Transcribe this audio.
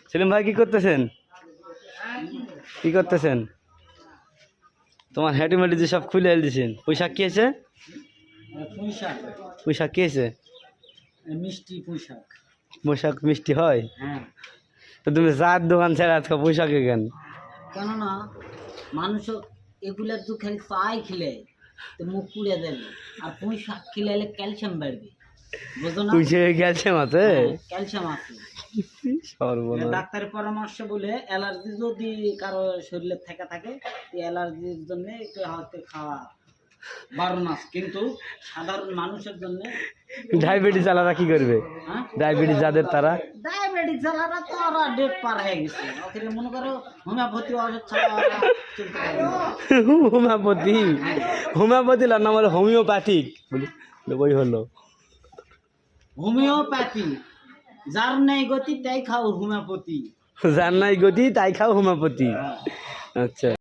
সেলিম ভাই কি করতেছেন? কি করতেছেন? তোমার হ্যাটিমেটি যে সব খুলে দিয়েছেন, পোশাক কি আছে? পোশাক কি আছে? মিষ্টি পোশাক। পোশাক মিষ্টি হয়? হ্যাঁ। তো তুমি চার দোকান ছেড়ে আজকে পোশাকে কেন? কেননা মানুষ এগুলার তো খালি পাই খেলে তো মুখ পুড়ে দেবে, আর পোশাক খেলে ক্যালসিয়াম বাড়বে, বুঝো না? পুষে গেছে মাতে ক্যালসিয়াম আছে। সর্বনাশ। ডাক্তারের পরামর্শ বলে অ্যালার্জি যদি কারো শরীরে থাকে অ্যালার্জির জন্য একটু হাতে খাওয়া বারণ আছে, কিন্তু সাধারণ মানুষের জন্য ডায়াবেটিস আলাদা কি করবে? হ্যাঁ, ডায়াবেটিস যাদের তারা ডায়াবেটিস জ্বালাটা তো ওরা ডেট পার হয়ে গেছে, ওখানে মনে করো হোমিওপ্যাথি ওষুধ ছাড়া ওরা চলতে পারে না। হোমিওপ্যাথি, হোমিওপ্যাথি নাম হলো হোমিওপ্যাথিক, ওই হলো হোমিওপ্যাথি, যার নেই গতি তাই খাও হোমিওপ্যাথি। যার নাই গতি তাই খাও হোমিওপ্যাথি। আচ্ছা।